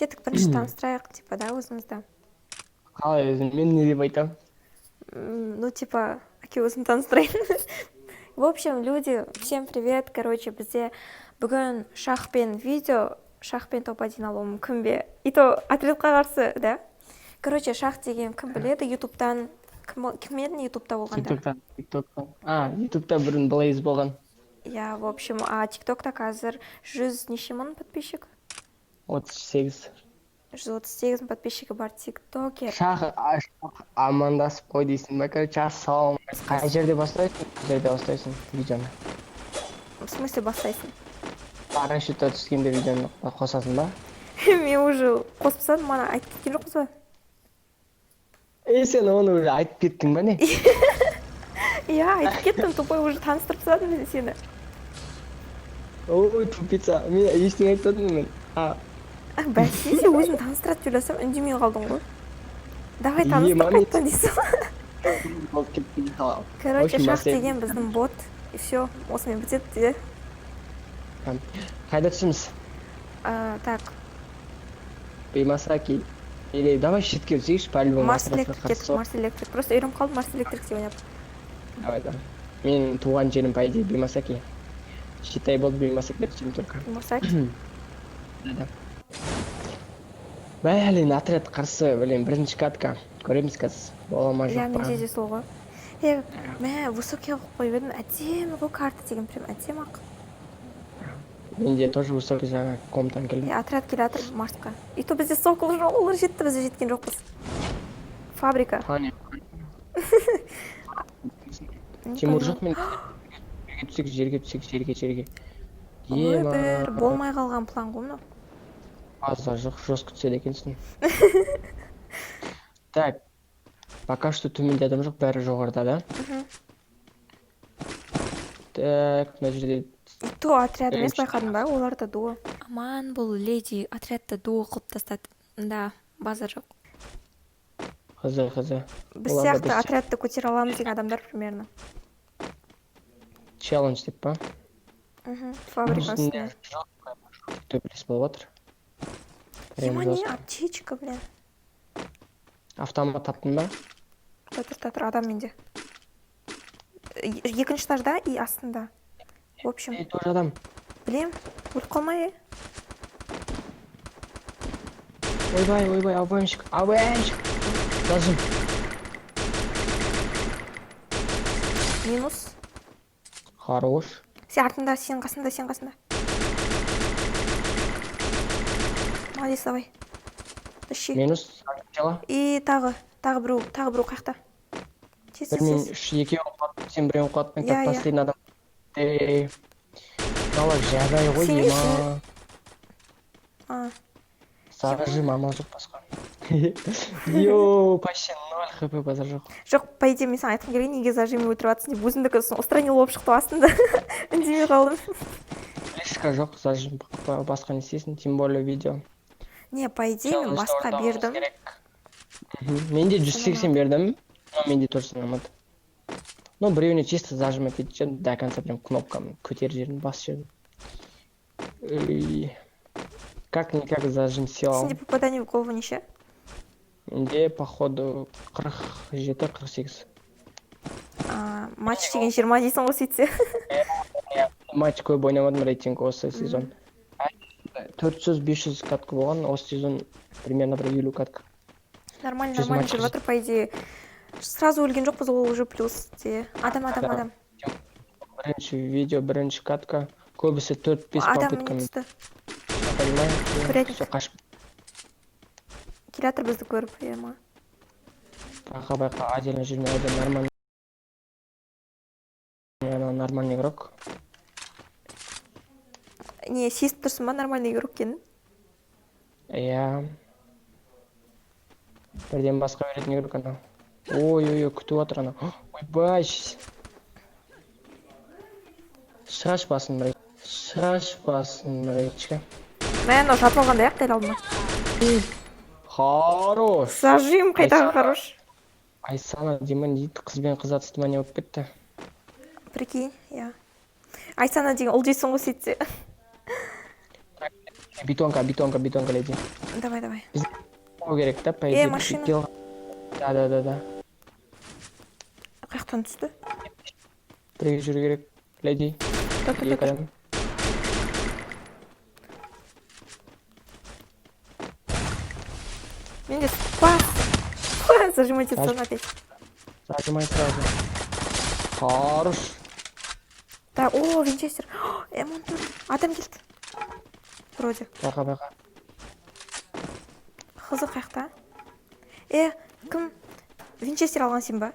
Кеттік бірінші таныстырайық, типа, да, өзімізді. Қалай өзім, мен не деп айтам? Ну, типа, өзін таныстырайын. В общем, люди, всем привет. Короче, бізде бүгін шахпен видео, шахпен топ-1 алуы мүмкін бе? И то отрядқа қарсы, да? Короче, шах деген кім біледі? Ютубтан, кім еді Ютубта болғанда? ТикТоктан. Ютубта бұрын Блейз болған. Я, в общем, а ТикТокта қазір 100 неше мың подписчик? 38. 138 подписчигі бар тиктокер. Шах амандасып қой дейсің ба? Короче, ассалам. Қай жерде бастайсың? Қай жерде бастайсың видеоны? В смысле бастайсың? Парашютта түскенде видеоны қосасың ба? Мен уже қосып тастадым, мана айтып кеткен жоқпыз ба? Сен оны уже айтып кеттің ба не? Иә, айтып кеттім, тупой уже таныстырып тастадым мен сені. Ой, тупица. Мен ештеңе айтпадым мен. Бәсе, сен өзің таныстырады деп ойласам, үндемей қалдың ғой. Давай таныстыр қайттан дейсің. Короче, шах деген біздің бот. И все, осымен бітеді де. Қайда түсіміз? Так. Беймасаки. Или давай шетке өтсейікші, по-любому. Марс Электрик кеттік, Марс Электрик. Просто үйреніп қалдым Марс Электрик деп ойнап. Давай. Мен туған жерім, по идее, Беймасаки. Считай, болды Беймасаки түсім только. Беймасаки? Да. Блин, отряд қарсы, блин, бірінші катка. Көреміз қазір. Бола ма жоқ па? Иә, менде де сол ғой. Мә, высокий қойып қойып едім, әдемі ғой карта деген, прям әдемі ақ. Менде тоже высокий жаңа комнатан келді. Отряд келе жатыр Марсқа. И то бізде сокол жоқ, олар жетті, біз жеткен жоқпыз. Фабрика. Тимур жоқ мен. Жерге түсек, жерге. Ой, бір болмай қалған план ғой мынау. Аза жоқ, жестко түседі екенсің. Так, пока что төменде адам жоқ, бәрі жоғарыда, да? Так, мына жерде... То отряд емес байқадың ба? Олар да дуо. Аман бұл леди отрядты дуо қылып тастады. Да, база жоқ. Қызы. Біз сияқты отрядты көтере аламыз деген адамдар примерно. Челлендж деп па? Фабрика үстіне. Төбелес болып отыр. Емане, аптечка, блин. Автомат таптың ба? Тұр, адам менде. Екінші этажда и астында. В общем. Тоже адам. Білем, өліп қалмай. Ойбай, обоймщик. Зажим. Минус. Хорош. Сен артында, сен қасында. Молодец, давай. Тащи. Минус. И тағы біреу қаяқта. Мен екеу қуат, сен біреу қуатпен тастайын адам. Мала жағай ғой ема. Зажим, амал жоқ басқа. Йоу, почти 0 хп базар жоқ. Жоқ, по идее, мен саған айтқым келген, неге зажиммен өлтіріп жатсың деп, өзімдікі устранил болып шықты астында. Үндемей қалдым. Близко жоқ, зажим басқа не істейсің, тем более видео. Не, по идее, мен басқа бердім. Менде 180 бердім, но менде тоже санамады. Ну, біреуіне чисто зажим етеді жүрдім, до конца прям кнопкам көтер жерін, бас жерін. Как-никак зажим сел. Сенде попадание в голову неше? Менде, походу, 47-48. Матч деген 20 дейсің ғой сөйтсе. Матч көп ойнамадым рейтинг осы сезон. 400-500 катка болған, осы сезон примерно бір 50 катка. Нормально жүріп жатыр, по идее. Сразу өлген жоқпыз, ол уже плюс. Адам. Бірінші видео, бірінші катка. Көбісі 4-5 попыткамен. Адам мені түсті. Қашып. Келатыр бізді көріп, ема. Байқа, отдельно жүрме, нормальный. Нормальный игрок. Не, сезіп тұрсың ба нормальный игрок екенін? Иә. Бірден басқа беретін игрок анау. Ой, күтіп отыр анау. Ойбай. Шашпасын біречке. Мен о жатып алғанда аяқ дәл алдыма. Хорош. Зажим қайдағы хорош. Айсана Диман дейді, қызбен қыз атыстырмане болып кетті. Прикинь, иә. Айсана деген ұл дейсің ғой сөйтсе. бетонка, леди. Давай. О, керек та, по идее. Машина. Да. Қаяқтан түсті? Бірге жүру керек, леди. Тұр. Екі адам. Менде спас. Зажимайте цену опять. Зажимай сразу. Хорош. Так, о, винчестер. М14. Адам келді. Вроде. Байқа. Қызық қаяқта? Кім? Винчестер алған сен ба?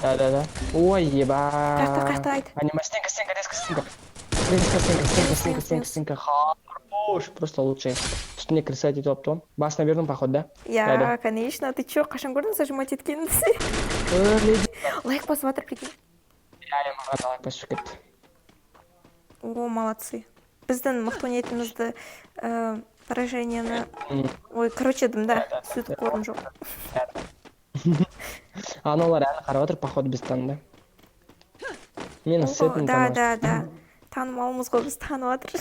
Да. Ой, еба. Қаяқта айт. Анима, стенка. Стенка. Хорош. Просто лучший. Үстіне крысать етіп алыпты. Басына бердің, походу, да? Я, конечно. Ты чё, қашан көрдің зажимать еткенін? Лайк басып жатыр, прикинь. Я маған лайк басып кетті. О, молодцы. Біздің мықты ниетімізді поражениені... Ой, короче, да, сөйтіп қорым жоқ. Аналар әлі қарап отыр, походу біз таныды. Мені сетін Да. Танымалымыз ғой, біз танып жатыр.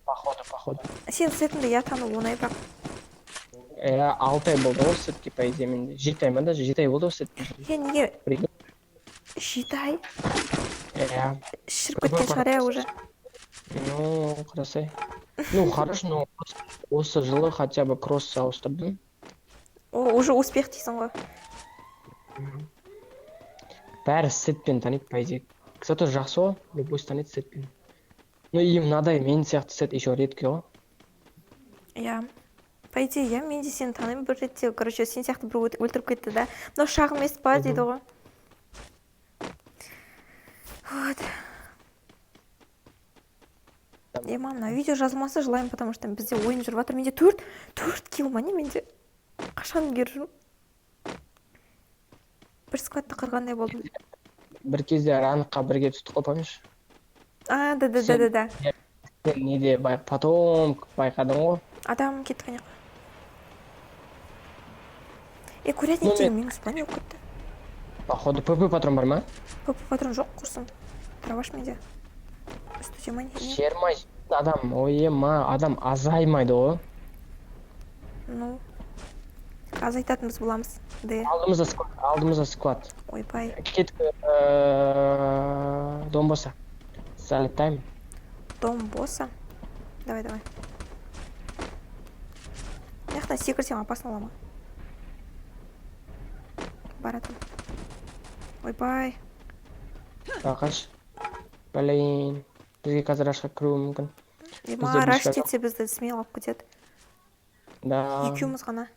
Походу. Сен сетіңді я тану оңай бірақ. 6 ай болды ғой сетке, по идее, менде. 7 ай ма даже, 7 ай болды ғой сетке. Неге? 7 ай? Шіріп кеткен шығар уже. Ну, қарасай. Ну, хорошо, но осы жылы хотя бы кросс ауыстырдым. Уже успех дейсің ғой. Бәрі сетпен таниды, по идее. Кстати, жақсы ғой, любой таниды сетпен. Ну, и мынадай мен сияқты сет еще редкий ғой. Я. По идее, мен де сені танимын бір ретте. Короче, сен сияқты бір өлтіріп кетті, да. Но шағым емес па дейді ғой. Вот. Мына видео жазылмаса жылаймын, потому что бізде ойын жүріп жатыр. Менде 4 килл ма не менде? Қашан кер жүрмін? Бір сквадты қырғандай болдым. Бір кезде раныққа бірге түстік қой, помнишь? Да. Сен неде потом байқадың ғой. Адам кетті қане. Курятниктегі минус па не өкітті? Походу, ПП патрон бар ма? ПП патрон жоқ құрсын. Траваш менде. Үсті жемай не? Жермай адам, адам азаймайды ғой. Ну, азайтатын біз боламыз. Алдымызда склад. Ойбай. Кетік дом болса. Залетаем. Дом босса. Давай. Яқтан секірсем опасно ола ма? Баратым. Ойбай. Бақаш. Блин. Бізге қазір ашқа кіруі мүмкін. Раш кетсе бізді смело алып кетеді. Да. Екеуміз ғана.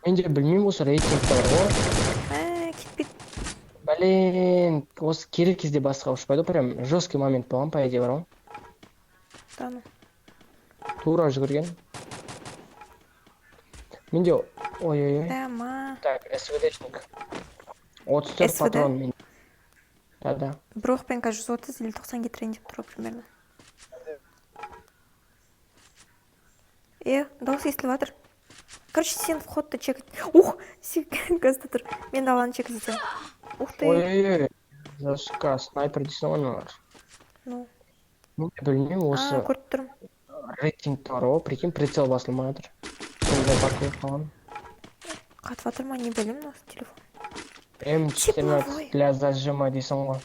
Менде білмеймін, осы рейтингті бар ғой. Кетпейді. Блин. Осы керек кезде басқа ұшпайды. Прям жесткий момент болған, по идее бар ғой. Да, ну. Тура жүгірген. Менде... Ой. Дәма. Так, СВДшник. 34 патрон менде. Да. Бір оқпен қазір 130 или 90 кетірейін деп тұру примерно. Дауыс естіліп жатыр. Короче, сен входты чекать. Сен газда тұр. Мен даланы чекать етем. Ух ты. Ой. Зашқа, снайпер дейсің ғой олар. Ну. Мен білмеймін, осы көріп тұрмын. рейтингті бар ғой, прикинь, прицел басылмай жатыр. Сондай бақылып қалған. Қатып жатыр ма, не білемін осы телефон. М14 для зажима дейсің ғой.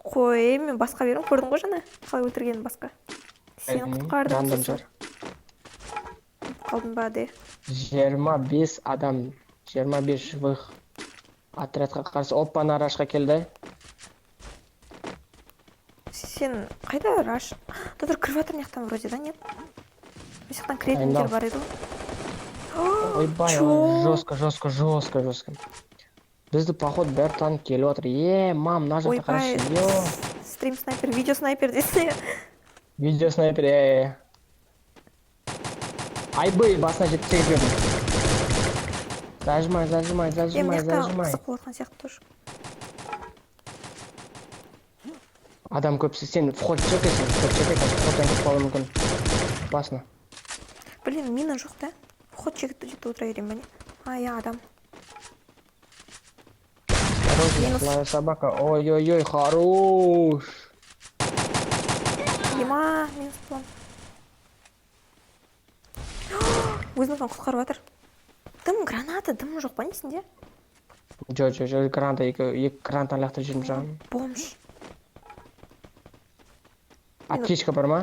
Қой, мен басқа берім, көрдің ғой жаңа? Қалай өлтіргенім басқа. Сен құтқардың рандом жар. Қалдың ба, де? 25 адам, 25 живых отрядқа қарсы. Опа, на рашқа келді. Сен қайда раш? Тұр кіріп жатыр нияқтан вроде, да, нет? Месіқтан кіретіндер бар еді. Ойбай, жестко. Бізді поход бәр танып келіп отыр. Мам, мына жақта қарашы. Стрим снайпер, видео снайпер десіне. Видео снайпер, Айбай, басына жетіп бердім. Зажимай. Мияқтан қысық болатқан сияқты тоже. Адам көпсі, сен вход чекайсың, входтан кетіп қалуы мүмкін. Басына. Блин, мина жоқ, да? Вход чекать где-то утра берем, бәне. Я адам. Осторожно, собака. Ой, хорош. Ема, минус план. өзін құтқарып жатыр. Дым граната, дым жоқ па несінде? Жоқ, граната екі гранатаны лақтырып жүрмін жағын. Бомж. Аптечка бар ма?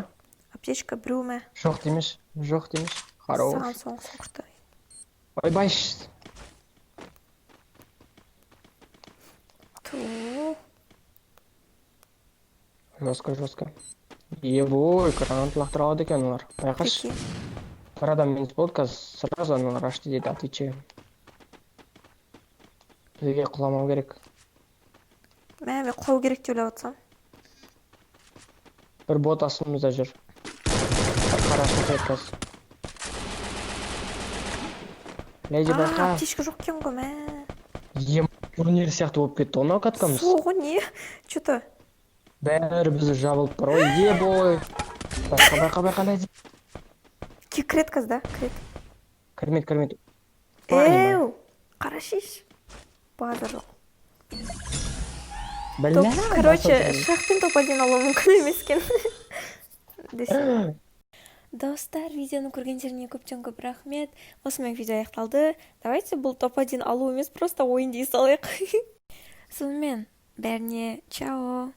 Аптечка біреу ме? Жоқ демеш. Хорош. Саған соғышты. Ойбай. Ту. Жестко. Ебой, гранат лақтыра алады екен олар. Байқаш. Бір адам минус болды, қазір сразу аналар ашты дейді, отвечаю. Бізге құламау керек. Мен құлау керек деп ойлап отырсам. Бір бот астымызда жүр. Қарашын кеткіз. Лейди байқа. Аптечка жоқ екен ғой, мә. Ем, турнир сияқты болып кетті, онау каткамыз. Соғы не? Че-то? Бәрі бізді жабылып бар. Ой, ебой. Байқа, лейди. Кірет қыз да, кірет. Кірмейді. Эу, қарашиш. Базар жоқ. Короче, шахпен топ-1 алу мүмкін емес екен. Достар, видеоны көргендеріне көптен көп рахмет. Осымен видео аяқталды. Давайте бұл топ-1 алу емес, просто ойын дей салайық. Сонымен, бәріне чао.